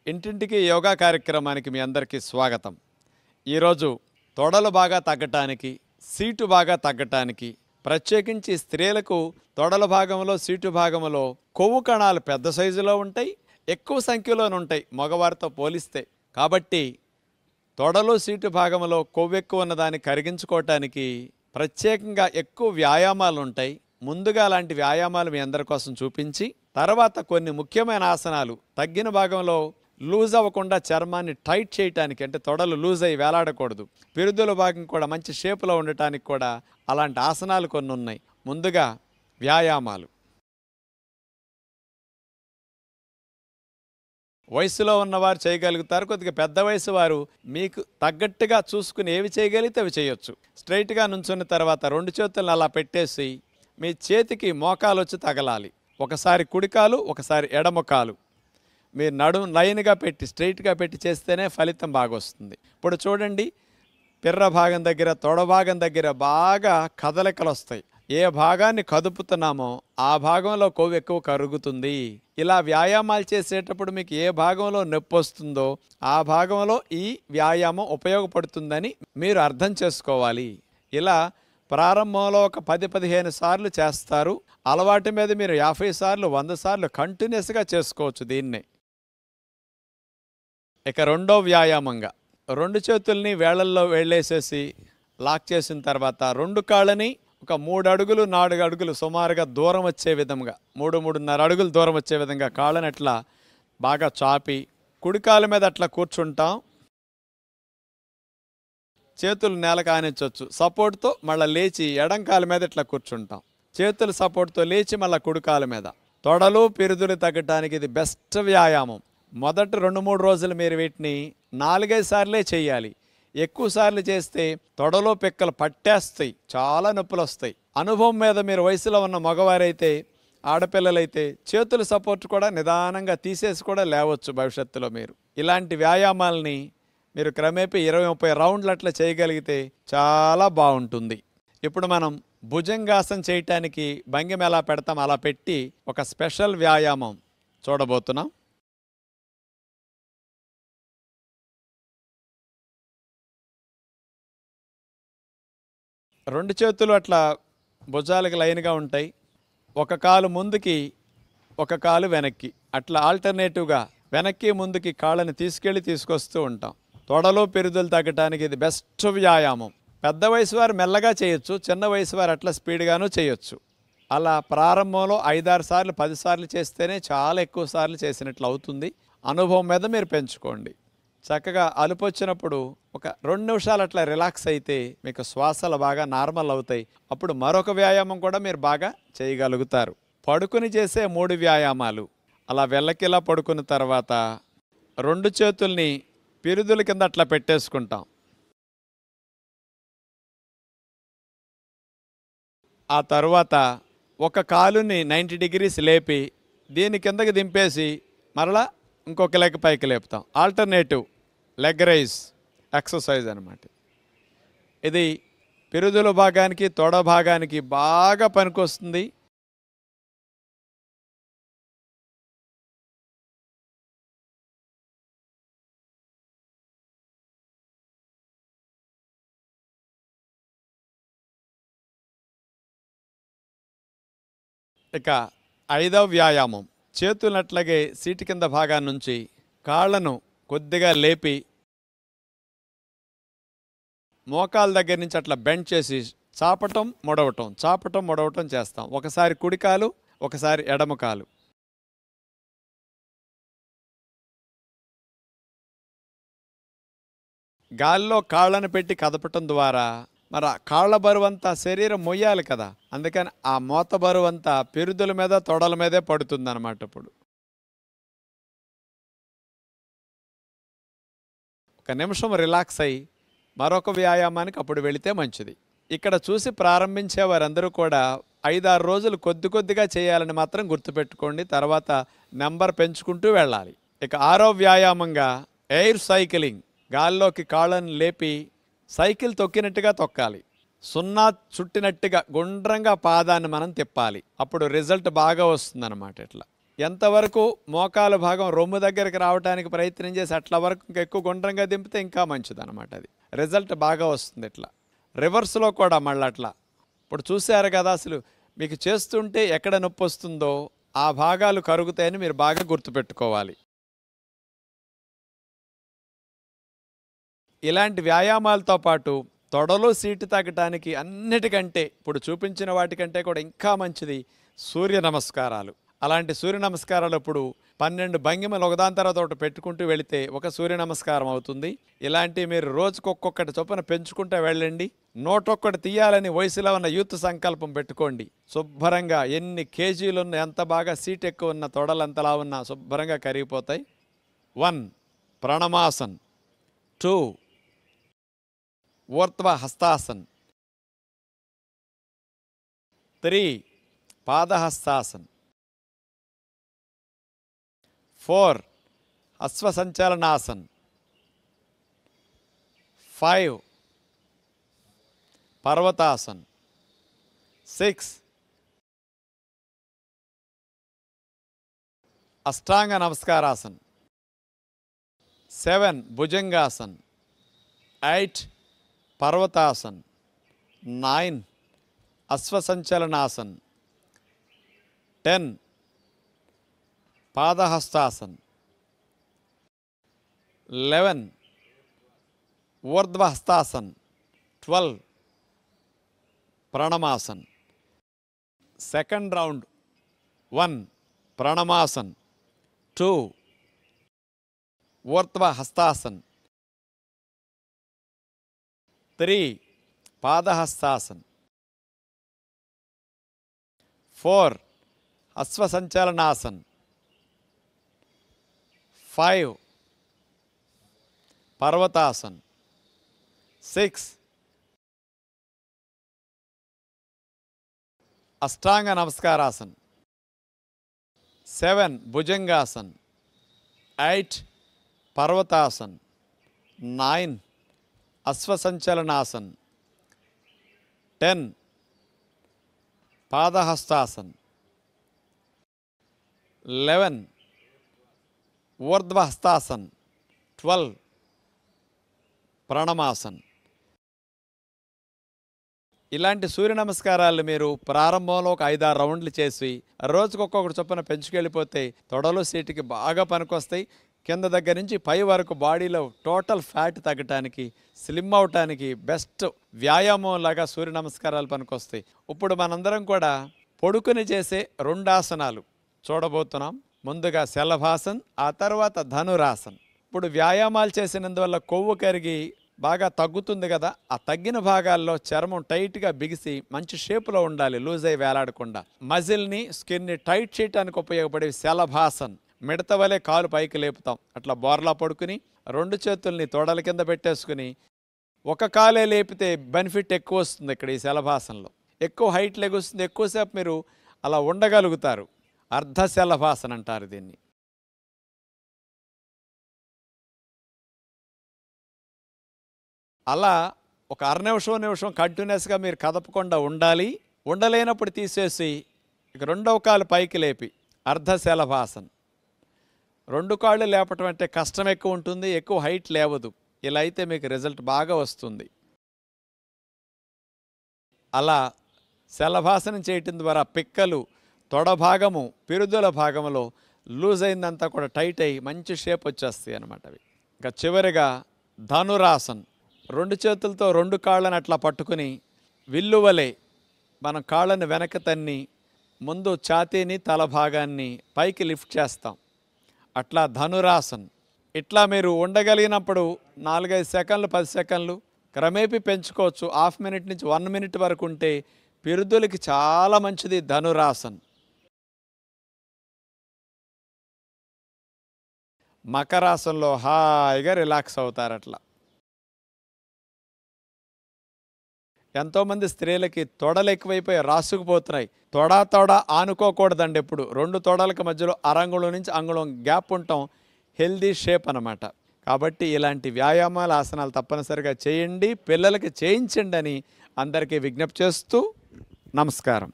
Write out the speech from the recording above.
ఇంటింటికి యోగా కార్యక్రమానికి మీ అందరికీ స్వాగతం. ఈరోజు తొడలు బాగా తగ్గటానికి, సీటు బాగా తగ్గటానికి, ప్రత్యేకించి స్త్రీలకు తొడల భాగంలో సీటు భాగంలో కొవ్వు కణాలు పెద్ద సైజులో ఉంటాయి, ఎక్కువ సంఖ్యలోనే ఉంటాయి మగవారితో పోలిస్తే. కాబట్టి తొడలు సీటు భాగంలో కొవ్వు ఎక్కువ ఉన్నదాన్ని కరిగించుకోవటానికి ప్రత్యేకంగా ఎక్కువ వ్యాయామాలు ఉంటాయి. ముందుగా అలాంటి వ్యాయామాలు మీ అందరి కోసం చూపించి, తర్వాత కొన్ని ముఖ్యమైన ఆసనాలు తగ్గిన భాగంలో లూజ్ అవ్వకుండా చర్మాన్ని టైట్ చేయటానికి, అంటే తొడలు లూజ్ అయ్యి వేలాడకూడదు, పిరుదుల భాగం కూడా మంచి షేపులో ఉండటానికి కూడా అలాంటి ఆసనాలు కొన్ని ఉన్నాయి. ముందుగా వ్యాయామాలు. వయసులో ఉన్నవారు చేయగలుగుతారు, కొద్దిగా పెద్ద వయసు వారు మీకు తగ్గట్టుగా చూసుకుని ఏవి చేయగలిగితే అవి చేయొచ్చు. స్ట్రైట్గా నుంచున్న తర్వాత రెండు చేతులను అలా పెట్టేసి మీ చేతికి మోకాలు వచ్చి తగలాలి. ఒకసారి కుడికాలు, ఒకసారి ఎడమకాలు. మీరు నడుము లైన్గా పెట్టి స్ట్రైట్గా పెట్టి చేస్తేనే ఫలితం బాగా వస్తుంది. ఇప్పుడు చూడండి, పిర్ర భాగం దగ్గర, తొడ భాగం దగ్గర బాగా కదలికలు వస్తాయి. ఏ భాగాన్ని కదుపుతున్నామో ఆ భాగంలో కొవ్వు ఎక్కువ కరుగుతుంది. ఇలా వ్యాయామాలు చేసేటప్పుడు మీకు ఏ భాగంలో నొప్పి వస్తుందో ఆ భాగంలో ఈ వ్యాయామం ఉపయోగపడుతుందని మీరు అర్థం చేసుకోవాలి. ఇలా ప్రారంభంలో ఒక 10-15 సార్లు చేస్తారు. అలవాటు మీద మీరు 50 సార్లు 100 సార్లు కంటిన్యూస్గా చేసుకోవచ్చు దీన్నే. ఇక రెండో వ్యాయామంగా రెండు చేతుల్ని వేళ్ళల్లో వేళ్ళేసేసి లాక్ చేసిన తర్వాత రెండు కాళ్ళని ఒక 3 అడుగులు 4 అడుగులు సుమారుగా దూరం వచ్చే విధంగా, 3-3.5 అడుగులు దూరం వచ్చే విధంగా కాళ్ళని అట్లా బాగా చాపి కుడి కాళ్ళ మీద అట్లా కూర్చుంటాం. చేతులు నేలకు ఆనించవచ్చు. సపోర్ట్తో మళ్ళీ లేచి ఎడం కాళ్ళ మీద ఇట్లా కూర్చుంటాం. చేతులు సపోర్ట్తో లేచి మళ్ళీ కుడి కాళ్ళ మీద. తొడలు పిరుదులు తగ్గటానికి ఇది బెస్ట్ వ్యాయామం. మొదటి 2-3 రోజులు మీరు వీటిని 4-5 సార్లే చేయాలి. ఎక్కువ సార్లు చేస్తే తొడలో పిక్కలు పట్టేస్తాయి, చాలా నొప్పులు వస్తాయి. అనుభవం మీద మీరు వయసులో ఉన్న మగవారైతే, ఆడపిల్లలైతే చేతుల సపోర్ట్ కూడా నిదానంగా తీసేసి కూడా లేవచ్చు భవిష్యత్తులో. మీరు ఇలాంటి వ్యాయామాలని మీరు క్రమేపీ 20-30 రౌండ్లు అట్లా చేయగలిగితే చాలా బాగుంటుంది. ఇప్పుడు మనం భుజంగాసనం చేయటానికి భంగిమ ఎలా పెడతాం అలా పెట్టి ఒక స్పెషల్ వ్యాయామం చూడబోతున్నాం. రెండు చేతులు అట్లా భుజాలకు లైన్గా ఉంటాయి. ఒక కాలు ముందుకి, ఒక కాలు వెనక్కి, అట్లా ఆల్టర్నేటివ్గా వెనక్కి ముందుకి కాళ్ళని తీసుకొస్తూ ఉంటాం. తొడలు పెరుదులు తగ్గటానికి ఇది బెస్ట్ వ్యాయామం. పెద్ద వయసు వారు మెల్లగా చేయొచ్చు, చిన్న వయసు వారు అట్లా స్పీడ్గానూ చేయొచ్చు. అలా ప్రారంభంలో 5-6 సార్లు 10 సార్లు చేస్తేనే చాలా ఎక్కువ సార్లు చేసినట్లు అవుతుంది. అనుభవం మీద మీరు పెంచుకోండి. చక్కగా అలుపు వచ్చినప్పుడు ఒక 2 నిమిషాలు అట్లా రిలాక్స్ అయితే మీకు శ్వాసలు బాగా నార్మల్ అవుతాయి. అప్పుడు మరొక వ్యాయామం కూడా మీరు బాగా చేయగలుగుతారు. పడుకుని చేసే 3 వ్యాయామాలు. అలా వెల్లకిలా పడుకున్న తర్వాత రెండు చేతుల్ని పిరుదుల కింద అట్లా పెట్టేసుకుంటాం. ఆ తర్వాత ఒక కాలుని 90 degrees లేపి దీని కిందకి దింపేసి మరలా ఇంకొక లెగ్ పైకి లేపుతాం. ఆల్టర్నేటివ్ లెగ్ రైజ్ ఎక్సర్సైజ్ అన్నమాట. ఇది పిరుదుల భాగానికి, తొడ భాగానికి బాగా పనికొస్తుంది. ఇక 5వ వ్యాయామం, చేతులను అట్లాగే సీటు కింద భాగాన్ని నుంచి కాళ్ళను కొద్దిగా లేపి మోకాల దగ్గర నుంచి అట్లా బెండ్ చేసి చాపటం ముడవటం చేస్తాం. ఒకసారి కుడికాలు, ఒకసారి ఎడమకాలు. గాల్లో కాళ్ళను పెట్టి కదపటం ద్వారా మరి ఆ కాళ్ళ బరువంతా శరీరం మొయ్యాలి కదా, అందుకని ఆ మోత బరువంతా పిరుదుల మీద, తొడల మీదే పడుతుంది అన్నమాట. ఇప్పుడు ఒక నిమిషం రిలాక్స్ అయ్యి మరొక వ్యాయామానికి అప్పుడు వెళితే మంచిది. ఇక్కడ చూసి ప్రారంభించే వారందరూ కూడా 5-6 రోజులు కొద్దిగా చేయాలని మాత్రం గుర్తుపెట్టుకోండి. తర్వాత నెంబర్ పెంచుకుంటూ వెళ్ళాలి. ఇక 6వ వ్యాయామంగా ఎయిర్ సైక్లింగ్. గాల్లోకి కాళ్ళను లేపి సైకిల్ తొక్కినట్టుగా తొక్కాలి. సున్నా చుట్టినట్టుగా గుండ్రంగా పాదాన్ని మనం తిప్పాలి. అప్పుడు రిజల్ట్ బాగా వస్తుందన్నమాట. ఇట్లా ఎంతవరకు మోకాలు భాగం రొమ్ము దగ్గరికి రావడానికి ప్రయత్నం చేసి అట్లా వరకు ఇంకా ఎక్కువ గుండ్రంగా దింపితే ఇంకా మంచిదన్నమాట. అది రిజల్ట్ బాగా వస్తుంది. ఇట్లా రివర్స్లో కూడా మళ్ళీ అట్లా. ఇప్పుడు చూశారు కదా, అసలు మీకు చేస్తుంటే ఎక్కడ నొప్పి వస్తుందో ఆ భాగాలు కరుగుతాయని మీరు బాగా గుర్తుపెట్టుకోవాలి. ఇలాంటి వ్యాయామాలతో పాటు తొడలో సీటు తగ్గటానికి అన్నిటికంటే ఇప్పుడు చూపించిన వాటికంటే కూడా ఇంకా మంచిది సూర్య నమస్కారాలు. అలాంటి సూర్య నమస్కారాలు ఇప్పుడు 12 భంగిమలు ఒకదాని తర్వాత ఒకటి పెట్టుకుంటూ వెళితే ఒక సూర్య నమస్కారం అవుతుంది. ఇలాంటివి మీరు రోజుకొక్కొక్కటి చొప్పున పెంచుకుంటూ వెళ్ళండి. 101 తీయాలని వయసులో ఉన్న యూత్ సంకల్పం పెట్టుకోండి. శుభ్రంగా ఎన్ని కేజీలున్న, ఎంత బాగా సీట్ ఎక్కువ ఉన్న, తొడలు ఎంతలా ఉన్నా శుభ్రంగా కరిగిపోతాయి. 1 ప్రణమాసన్, 2 ఊర్ధ్వ హస్తాసన్, 3 పాదహస్తాసన్, 4 అశ్వసంచలనాసన్, 5 పర్వతాసన్, 6 అష్టాంగ నమస్కారాసన్, 7 భుజంగాసన్, 8 పర్వతాసన్, 9 అశ్వసంచలనాసన్, 10 పాదహస్తాసన్, 11 ఊర్ధ్వహస్తాసన్, 12 ప్రణమాసన్. సెకండ్ రౌండ్ 1 ప్రణమాసన్, 2 ఊర్ధ్వహస్తాసన్, 3 పాదహస్తాసన్, 4 అశ్వసంచలనాసన్, 5 పర్వతాసన్, 6 అష్టాంగ నమస్కారాసన్, 7 భుజంగాసన్, 8 పర్వతాసన్, 9 అశ్వసంచలనాసన్, 10 పాదహస్తాసన్, 11 ఊర్ధ్వహస్తాసన్, 12 ప్రణమాసన్. ఇలాంటి సూర్య నమస్కారాలు మీరు ప్రారంభంలో ఒక 5-6 రౌండ్లు చేసి రోజుకొక్కొక్కటి చొప్పున పెంచుకెళ్ళిపోతే తొడలు సీటుకి బాగా పనికొస్తాయి. కింద దగ్గర నుంచి పై వరకు బాడీలో టోటల్ ఫ్యాట్ తగ్గటానికి, స్లిమ్ అవటానికి బెస్ట్ వ్యాయామం లాగా సూర్య నమస్కారాలు పనికొస్తాయి. ఇప్పుడు మనందరం కూడా పొడుకుని చేసే 2 ఆసనాలు చూడబోతున్నాం. ముందుగా శలభాసన్, ఆ తర్వాత ధనురాసన్. ఇప్పుడు వ్యాయామాలు చేసినందువల్ల కొవ్వు కరిగి బాగా తగ్గుతుంది కదా, ఆ తగ్గిన భాగాల్లో చర్మం టైట్గా బిగిసి మంచి షేపులో ఉండాలి, లూజ్ అయి వేలాడకుండా. మజిల్ని, స్కిన్ని టైట్ చేయడానికి ఉపయోగపడే శలభాసన్. మిడత వలె కాలు పైకి లేపుతాం. అట్లా బోర్లా పడుకుని 2 చేతుల్ని తొడల కింద పెట్టేసుకుని ఒక కాలే లేపితే బెనిఫిట్ ఎక్కువ వస్తుంది. ఇక్కడ ఈ శలభాసనలో ఎక్కువ హైట్ లెగుస్తుంది, ఎక్కువసేపు మీరు అలా ఉండగలుగుతారు. అర్ధశలభాసన అంటారు దీన్ని. అలా ఒక నిమిషం కంటిన్యూస్గా మీరు కదపకుండా ఉండాలి. ఉండలేనప్పుడు తీసేసి ఇక 2వ కాలు పైకి లేపి అర్ధశలభాసన్. 2 కాళ్ళు లేపటం అంటే కష్టం ఎక్కువ ఉంటుంది, ఎక్కువ హైట్ లేవదు. ఇలా అయితే మీకు రిజల్ట్ బాగా వస్తుంది. అలా శలభాసనం చేయటం ద్వారా పిక్కలు, తొడ భాగము, పిరుదుల భాగంలో లూజ్ అయిందంతా కూడా టైట్ అయ్యి మంచి షేప్ వచ్చేస్తాయి అన్నమాట అవి. ఇంకా చివరిగా ధనురాసన్. 2 చేతులతో 2 కాళ్ళని అట్లా పట్టుకుని విల్లువలే మనం కాళ్ళని వెనక తన్ని ముందు ఛాతీని, తల భాగాన్ని పైకి లిఫ్ట్ చేస్తాం. అట్లా ధనురాసన్. ఇట్లా మీరు ఉండగలిగినప్పుడు 4-5 సెకండ్లు, 10 సెకండ్లు క్రమేపీ పెంచుకోవచ్చు. హాఫ్ మినిట్ నుంచి 1 మినిట్ వరకు ఉంటే పిరుదులకి చాలా మంచిది ధనురాసన్. మకరాసన్లో హాయిగా రిలాక్స్ అవుతారు. అట్లా ఎంతోమంది స్త్రీలకి తొడలు ఎక్కువైపోయి రాసుకుపోతున్నాయి. తొడ ఆనుకోకూడదండి. ఎప్పుడు 2 తొడలకి మధ్యలో అరంగుళం నుంచి అంగుళం గ్యాప్ ఉండటం హెల్దీ షేప్ అన్నమాట. కాబట్టి ఇలాంటి వ్యాయామాలు, ఆసనాలు తప్పనిసరిగా చేయండి, పిల్లలకి చేయించండి అని అందరికీ విజ్ఞప్తి చేస్తూ నమస్కారం.